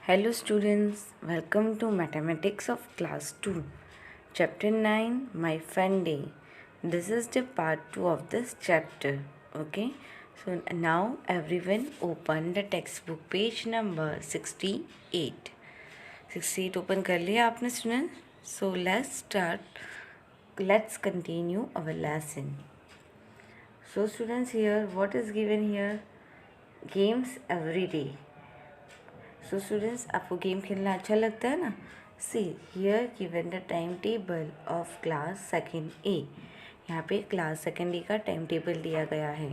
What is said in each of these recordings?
Hello students, welcome to Mathematics of Class 2, Chapter 9, My Fun Day. This is the part 2 of this chapter. Okay, so now everyone open the textbook page number 68. 68 open कर लिया आपने students? So let's continue our lesson. So students, here what is given here? Games every day. So students, आपको game खेलना अच्छा लगता है ना? See here given the time table of class second A. यहाँ पे क्लास सेकेंड ए का time table दिया गया है.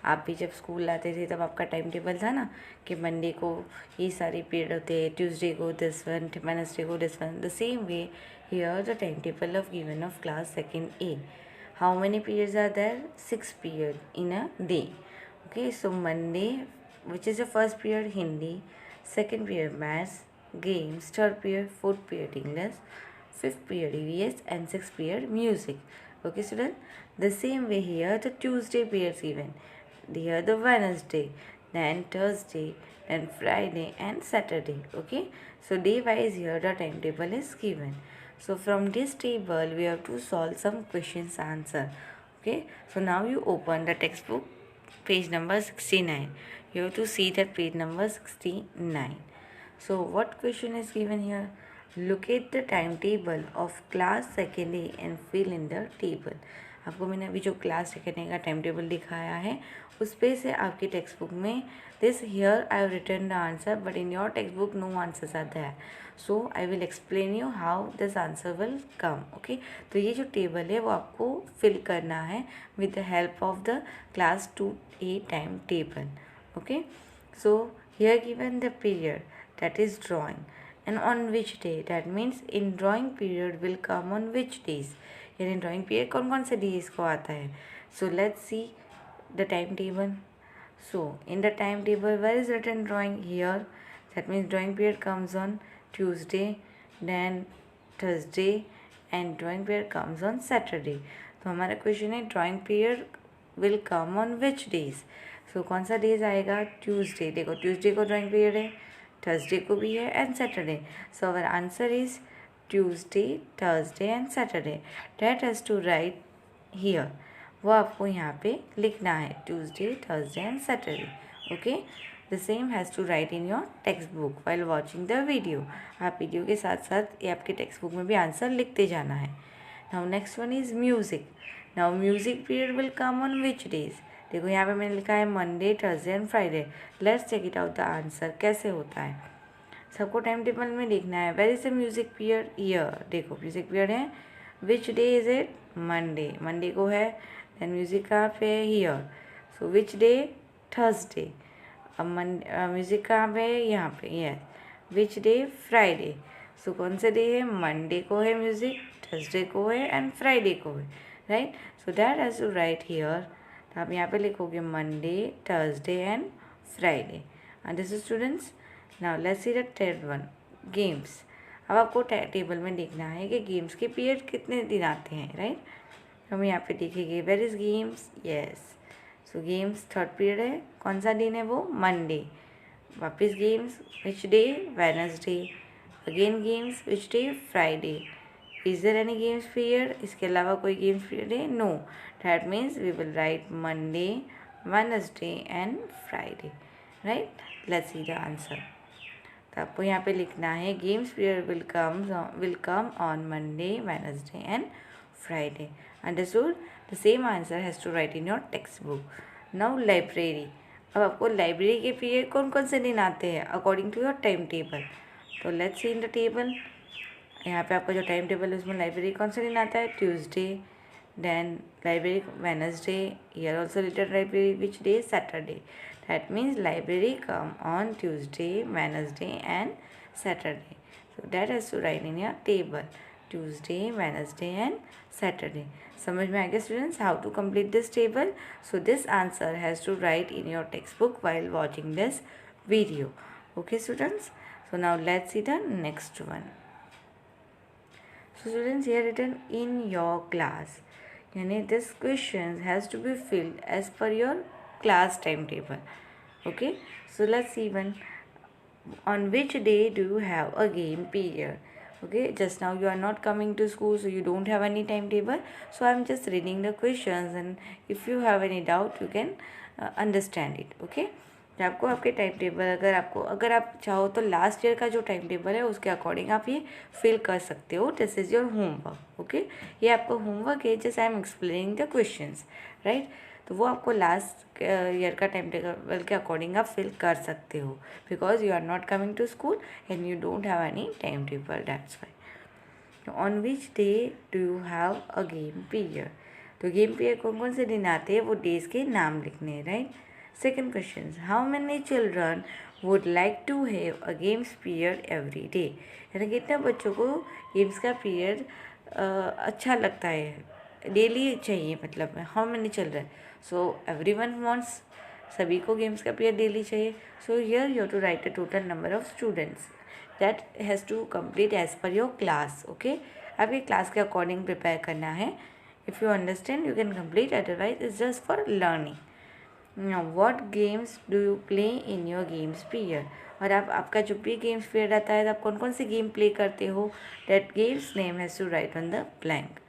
आप भी जब स्कूल आते थे तब आपका टाइम टेबल था ना कि मंडे को ये सारे पीरियड होते हैं, ट्यूसडे को दिस वन, वेडनेसडे को this one. The same way here the time table of given of class second A. How many periods are there? 6 period in a day. Okay, so Monday which is the first period Hindi, second period maths, games, third period, fourth period English, fifth period EVS and sixth period music. Okay student, the same way here the Tuesday periods given, here the Wednesday, then Thursday, then Friday and Saturday. Okay, so day wise here the timetable is given. So from this table we have to solve some questions answer. Okay, so now you open the textbook page number 69. You have to see that page number 69. So what question is given here? Locate the timetable of class second A and fill in the table. आपको मैंने अभी जो class second ए का time table दिखाया है उस पे से आपकी टेक्स्ट बुक में this here I have written the answer, but in your text book no answers are there. So I will explain you how this answer will come. Okay, तो ये जो टेबल है वो आपको फिल करना है with the help of the class 2A time table. Okay, so here given the period, that is drawing, and on which day, that means in drawing period will come on which days. यानी drawing period कौन कौन से days को आता है. So let's see the timetable. So in the timetable where is written drawing? Here, that means drawing period comes on Tuesday, then Thursday and drawing period comes on Saturday. तो हमारा question है drawing period will come on which days. सो कौन सा days आएगा? Tuesday. देखो Tuesday को drawing period है, Thursday को भी है and Saturday. So our answer is Tuesday, Thursday and Saturday. That has to write here. वो आपको यहाँ पे लिखना है Tuesday, Thursday and Saturday. Okay, the same has to write in your text book while watching the video. आप video के साथ साथ ये आपके टेक्स्ट बुक में भी आंसर लिखते जाना है. Now next one is music. Now music period will come on which days? देखो यहाँ पे मैंने लिखा है Monday, Thursday and Friday. Let's check it out the answer कैसे होता है. सबको टाइम टेबल में लिखना है. Where is the music period? Here. देखो म्यूजिक पीरियड है. Which day is it? Monday. Monday को है. देन म्यूजिक कहाँ पे है? Here. So which day? Thursday. अब म्यूजिक कहाँ पे है? यहाँ पे. यस. विच डे? फ्राइडे. सो कौन से डे है? मंडे को है म्यूजिक, थर्सडे को है एंड फ्राइडे को है. Right, so that has to write here. तो आप यहाँ पे लिखोगे Monday, Thursday and Friday. Understood students? Now let's see the third one, games. अब आपको टेबल में देखना है कि गेम्स के पीरियड कितने दिन आते हैं. राइट, तो हम यहाँ पे देखेंगे where is games. Yes, so games third period है. कौन सा दिन है वो? मंडे. वापस games which day? Wednesday. Again games which day? Friday. Is there any games period? इसके अलावा कोई गेम्स पीरियड है? No. That means we will write Monday, Wednesday and Friday. Right? Let's see the answer. तो आपको यहाँ पे लिखना है games period will come on Monday, Wednesday and Friday. Understood? The same answer has to write in your textbook. Now library. अब आपको library के period कौन कौन से दिन आते हैं according to your time table. तो let's see in the table. यहाँ पे आपका जो टाइम टेबल है उसमें लाइब्रेरी कौन सा दिन आता है? Tuesday. Then library Wednesday. Here also written library which day? Saturday. That means library come on Tuesday, Wednesday and Saturday. So that has to write in your table. Tuesday, Wednesday and Saturday. समझ में आ गया students how to complete this table? So this answer has to write in your textbook while watching this video. Okay students? So now let's see the next one. So students, here written in your class. यानी this question has to be filled as per your class time table. Okay, so let's see one. on which day do you have a game period? Okay, just now you are not coming to school, so you don't have any timetable, so I'm just reading the questions, and if you have any doubt you can understand it. Okay, तो आपको आपके time table अगर आप चाहो तो last year का जो time table है उसके अकॉर्डिंग आप ये फिल कर सकते हो. This is your homework. Okay, ये आपका होमवर्क है. Just I am explaining the questions, right. तो वो आपको लास्ट ईयर का टाइम टेबल के अकॉर्डिंग आप फिल कर सकते हो, because you are not coming to school and you don't have any time table, that's why. On which day do you have a game period? तो game period कौन कौन से दिन आते हैं वो डेज के नाम लिखने हैं, right. Second question, how many children would like to have a games period every day? यानी कितने बच्चों को गेम्स का पीरियड अच्छा लगता है, डेली चाहिए, मतलब how many children. So everyone wants, सभी को गेम्स का पीरियड डेली चाहिए. So here you have to write the total number of students that has to complete as per your class. Okay, आपकी क्लास के according prepare करना है. If you understand you can complete, otherwise it's just for learning. Now, what games do you play in your games period? और आपका जो भी games period आता है तो आप कौन कौन सी गेम प्ले करते हो, that games name has to write on the blank.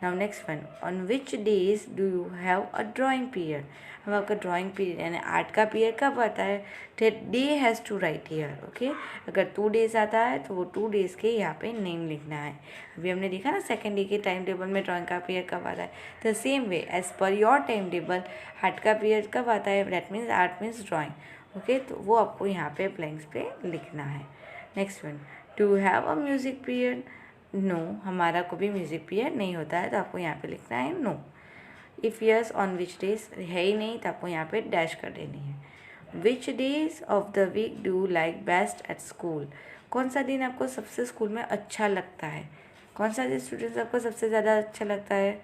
Now next one, on which days do you have a drawing period? अब आपका ड्राइंग पीरियड यानी आर्ट का पीरियड कब आता है, that day has to write here. Okay, अगर 2 days आता है तो वो 2 डेज के यहाँ पे नेम लिखना है. अभी हमने देखा ना सेकेंड डे के टाइम टेबल में ड्राइंग का पीरियड कब आता है. The same way as per your time table art का पीरियड कब आता है, that means art means drawing. Okay, तो वो आपको यहाँ पे ब्लैंक्स पे लिखना है. Next one, do you have a music period? No, हमारा कोई भी म्यूज़िक पीरियड नहीं होता है, तो आपको यहाँ पे लिखना है no. If yes, on which days, है ही नहीं तो आपको यहाँ पे डैश कर देनी है. Which days of the week do like best at school? कौन सा दिन आपको सबसे स्कूल में अच्छा लगता है, कौन सा दिन स्टूडेंट्स आपको सबसे ज़्यादा अच्छा लगता है.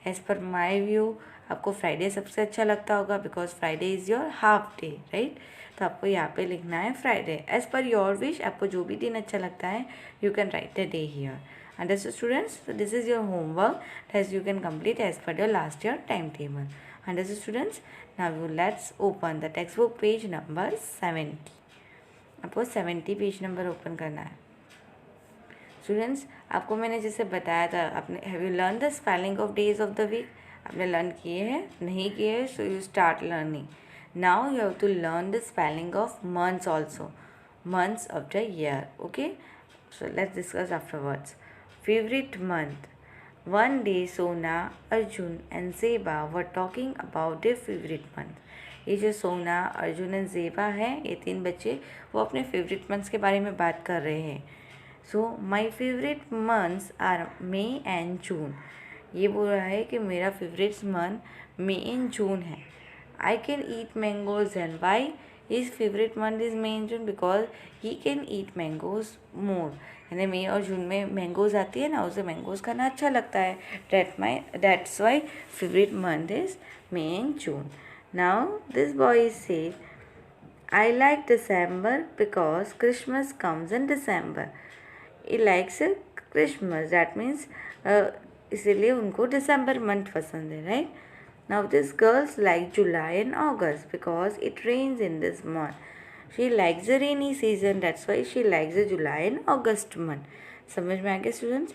एज़ पर माई व्यू आपको फ्राइडे सबसे अच्छा लगता होगा, because Friday is your half day, right. तो आपको यहाँ पे लिखना है Friday. As per your wish, आपको जो भी दिन अच्छा लगता है you can right the day here. Understood students? So this is your homework that you can complete as per your last year timetable. Understood students? Now let's open the textbook page number 70. आपको 70 page number open करना है. Students, आपको मैंने जैसे बताया था, आपने have you learn the spelling of days of the week? आपने लर्न किए हैं? नहीं किए, so you start learning. Now you have to learn the spelling of months also, months of the year. Okay, so let's discuss afterwards. Favorite month. One day Sona, Arjun and Zeba were talking about their favorite month. ये जो सोना, Arjun and Zeba हैं, ये 3 बच्चे, वो अपने favourite months के बारे में बात कर रहे हैं. So my favourite months are May and June. ये बोल रहा है कि मेरा favourite month May and June है. I can eat mangoes and why his favourite month is May and June, because he can eat mangoes more. यानी मई और जून में मैंगोज आती है ना, उसे मैंगोज खाना अच्छा लगता है. That's why favourite month is May and June. Now this boy say I like December because Christmas comes in December. He likes Christmas, that means इसीलिए उनको दिसंबर मंथ पसंद है, right. Now this girls like July and August because it rains in this month. She likes the rainy season, that's why she likes the July and August month. समझ में आ गया students?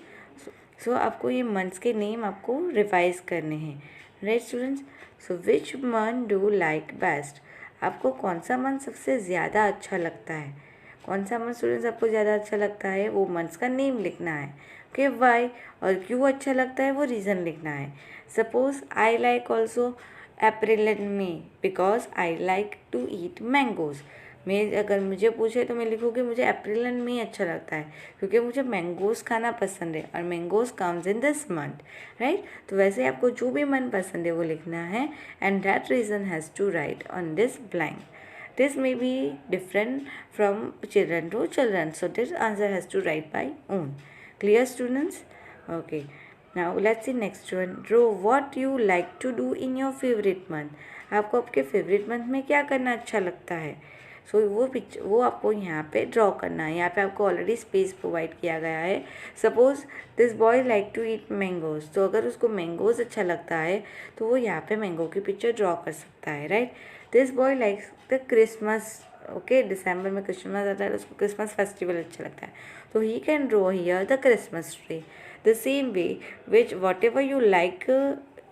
सो आपको ये मंथ्स के name आपको revise करने हैं, right students. So which month do like best? आपको कौन सा मंथ सबसे ज़्यादा अच्छा लगता है, कौन सा मंथ स्टूडेंट्स आपको ज़्यादा अच्छा लगता है, वो मंथ्स का नेम लिखना है. ओके, वाई और क्यों अच्छा लगता है वो रीज़न लिखना है. Suppose I like also April and May because I like to eat mangoes. मैं अगर मुझे पूछे तो मैं लिखूँगी मुझे अप्रैल एंड मई अच्छा लगता है क्योंकि मुझे मैंगोज़ खाना पसंद है और mangoes comes in this month, right. तो वैसे आपको जो भी मन पसंद है वो लिखना है and that reason has to write on this blank. This may be different from children to children, so this answer has to write by own. Clear students? Okay. Now let's see next one. Draw what you like to do in your favorite month. आपको आपके favourite month में क्या करना अच्छा लगता है. सो वो आपको यहाँ पे ड्रॉ करना है. यहाँ पे आपको ऑलरेडी स्पेस प्रोवाइड किया गया है. Suppose this boy like to eat mangoes, तो अगर उसको मैंगोज अच्छा लगता है तो वो यहाँ पे मैंगो की पिक्चर ड्रॉ कर सकता है, right. This boy likes the Christmas okay दिसंबर में क्रिसमस आता है, उसको क्रिसमस फेस्टिवल अच्छा लगता है, तो ही can draw here the Christmas tree. The same way which whatever you like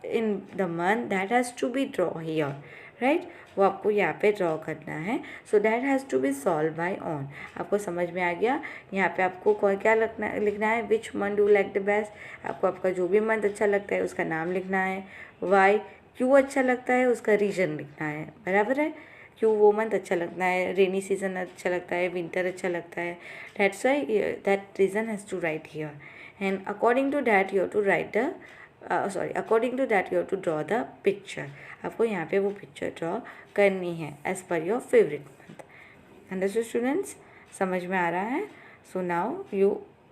in the month that has to be draw here, right. वो आपको यहाँ पे ड्रॉ करना है. So that has to be solve by own. आपको समझ में आ गया. यहाँ पे आपको क्या लिखना है, which month do like the best. आपको आपका जो भी मंथ अच्छा लगता है उसका नाम लिखना है. वाई, क्यों अच्छा लगता है उसका रीज़न लिखना है. बराबर है. क्यों वो मंथ अच्छा लगता है, रेनी सीजन अच्छा लगता है, विंटर अच्छा लगता है. That's why that reason has to write here. And according to that you have to write the according to that you have to draw the picture. आपको यहाँ पे वो पिक्चर ड्रॉ करनी है as per your favourite month. Understood students, समझ में आ रहा है. So now you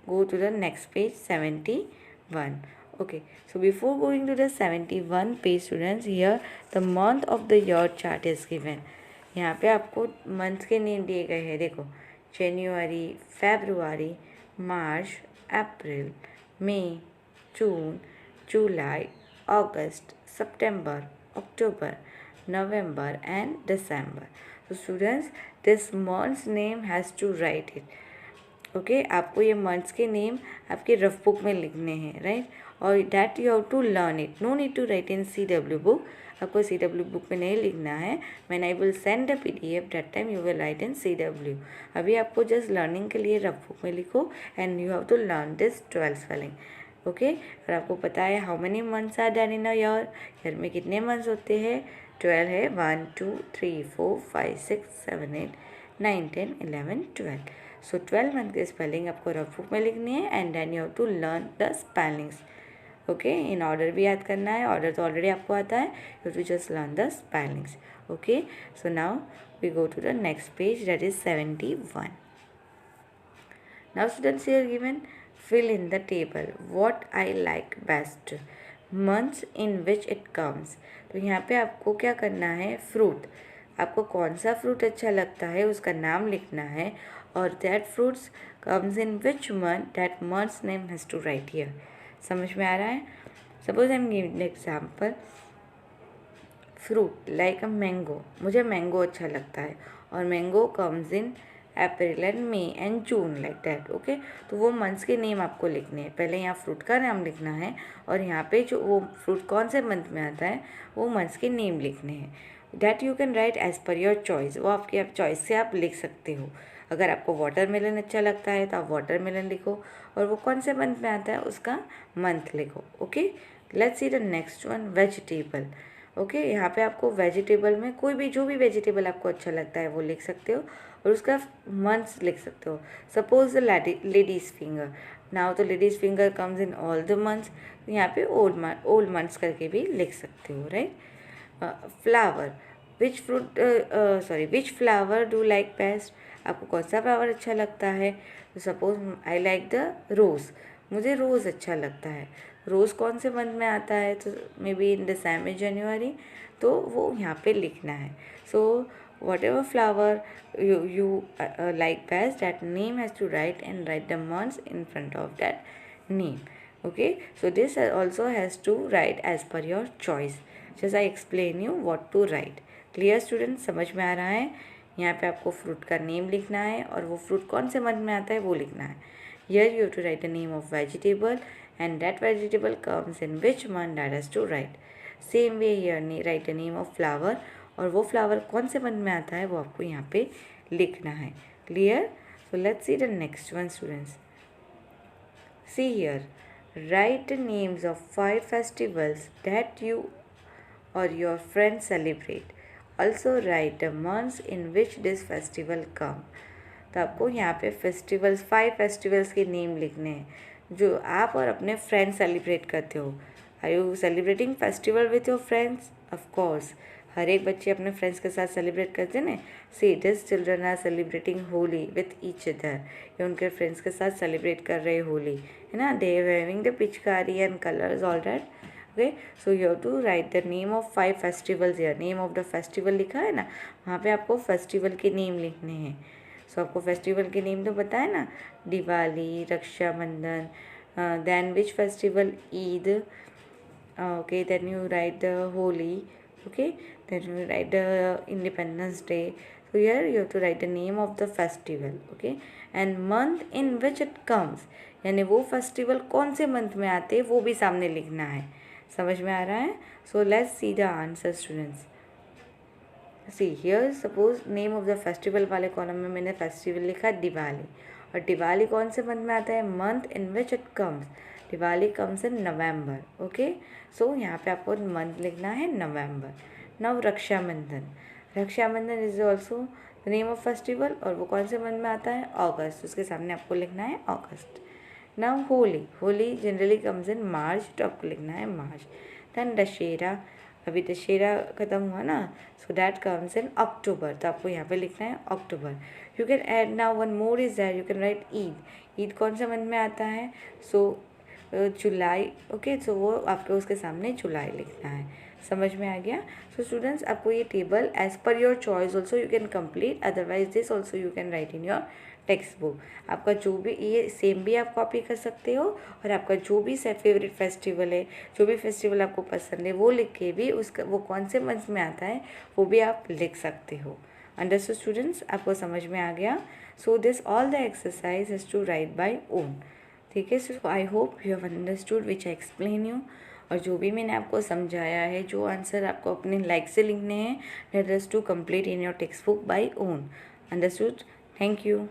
go to the next page 71. Okay, so before going to the 71 page students, here the month of the year chart is given. यहाँ पे आपको month के name दिए गए हैं. देखो, जनवरी, फरवरी, मार्च, अप्रैल, मई, जून, जुलाई, अगस्त, सितंबर, अक्टूबर, नवंबर and December. So students, this month's name has to write it. Okay आपको ये मंथ्स के नेम आपके रफ बुक में लिखने हैं, राइट. और that you have to learn it. No need to write in CW book. आपको CW बुक में नहीं लिखना है. When I will send the PDF that time you will write in CW. अभी आपको जस्ट लर्निंग के लिए रफ बुक में लिखो and you have to learn this 12 spelling. Okay, और आपको पता है how many months are there in a year. Year में कितने मंथ्स होते हैं. 12 है. 1 2 3 4 5 6 7 8 9 10 11 12. सो 12 मंथ की स्पेलिंग आपको रफ बुक में लिखनी है and then you have to learn the spellings. Okay, in order भी याद करना है. ऑर्डर तो ऑलरेडी आपको आता है. You have to just learn the spellings. Okay, so now we go to the next page that is 71. Now students here given fill in the table what I like best, months in which it comes. तो यहाँ पे आपको क्या करना है, fruit. आपको कौन सा फ्रूट अच्छा लगता है उसका नाम लिखना है और that fruits comes in which month, that months name has to write here. समझ में आ रहा है. Suppose I am giving example. Fruit like a mango. मुझे मैंगो अच्छा लगता है और mango comes in April and May and June like that. Okay, तो वो मंथ्स के नेम आपको लिखने हैं. पहले यहाँ फ्रूट का नाम लिखना है और यहाँ पे जो वो फ्रूट कौन से मंथ में आता है वो मंथ्स के नेम लिखने हैं. That you can write as per your choice. वो आपकी चॉइस से आप लिख सकते हो. अगर आपको वाटरमेलन अच्छा लगता है तो आप वाटरमेलन लिखो और वो कौन से मंथ में आता है उसका मंथ लिखो. Okay, let's see the next one, vegetable. Okay, यहाँ पे आपको वेजिटेबल में कोई भी जो भी वेजिटेबल आपको अच्छा लगता है वो लिख सकते हो और उसका मंथ्स लिख सकते हो. Suppose the ladies finger. Now तो ladies finger comes in all the months. यहाँ पे ओल्ड मंथ्स करके भी लिख सकते हो, right. Flower, which flower do like best. आपको कौन सा फ्लावर अच्छा लगता है. तो suppose I like the rose. मुझे रोज़ अच्छा लगता है. रोज़ कौन से मंथ में आता है, तो मे बी इन दिसंबर जनवरी. तो वो यहाँ पे लिखना है. सो whatever flower you like best, that name has to write and write the months in front of that name. Okay, so this also has to write as per your choice. Just I explain you what to write. Clear students, समझ में आ रहा है. यहाँ पे आपको fruit का name लिखना है और वो फ्रूट कौन से मंथ में आता है वो लिखना है. Here you have to write the name of vegetable and that vegetable comes in which month, that has to write. Same way here write the name of flower और वो फ्लावर कौन से मंथ में आता है वो आपको यहाँ पे लिखना है. Clear. So let's see the next one students. See here, write names of 5 festivals that you or your friends celebrate. Also write the months in which this festival come. तो आपको यहाँ पे फेस्टिवल्स 5 फेस्टिवल्स के name लिखने हैं जो आप और अपने फ्रेंड्स सेलिब्रेट करते हो. Are you celebrating festival with your friends. Of course, हर एक बच्चे अपने फ्रेंड्स के साथ सेलिब्रेट करते हैं ना. See this children are celebrating Holi with each other. ये उनके फ्रेंड्स के साथ सेलिब्रेट कर रहे होली, है ना. They are having the pichkari and colours all that. Okay, so you have to write the name of 5 festivals here. Name of the festival लिखा है ना, वहाँ पे आपको फेस्टिवल के नेम लिखने हैं. सो आपको फेस्टिवल के नेम तो पता है ना, Diwali, Raksha Bandhan, then which festival, Eid. Okay, then you write the Holi. Okay, then you write the Independence Day. So So here you have to write the name of the festival, okay, and month in which it comes, यानी वो festival कौन से month में आते हैं वो भी सामने लिखना है. समझ में आ रहा है? So let's see the answer students. See here suppose name of the festival वाले कॉलम में मैंने फेस्टिवल लिखा दिवाली, और दिवाली कौन से मंथ में आता है? Month in which it comes. Diwali comes in November. Okay, so यहाँ पे आपको मंथ लिखना है नवंबर. Now Rakshabandhan. Rakshabandhan is also the name of festival, और वो कौन से मंथ में आता है? अगस्त. उसके सामने आपको लिखना है अगस्त. Now Holi. Holi generally comes in March, तो आपको लिखना है मार्च. देन दशहरा. अभी दशहरा ख़त्म हुआ ना, सो दैट कम्स इन अक्टूबर, तो आपको यहाँ पे लिखना है अक्टूबर. You can add now one more is that you can write Eid. Eid कौन सा मंथ में आता है? सो जुलाई. ओके, सो वो आपको उसके सामने जुलाई लिखना है. समझ में आ गया? सो स्टूडेंट्स, आपको ये table as per your choice also you can complete, otherwise this also you can write in your text book. आपका जो भी ये सेम भी आप कॉपी कर सकते हो, और आपका जो भी फेवरेट फेस्टिवल है, जो भी फेस्टिवल आपको पसंद है वो लिख के भी उसका वो कौन से मंथ में आता है वो भी आप लिख सकते हो. Understood students? आपको समझ में आ गया? So this all the exercise is to write by own. ठीक है, so I hope you have understood which I explain you. और जो भी मैंने आपको समझाया है, जो आंसर आपको अपने लाइक से लिखने हैं, that is to complete in your text book by own. Understood? Thank you.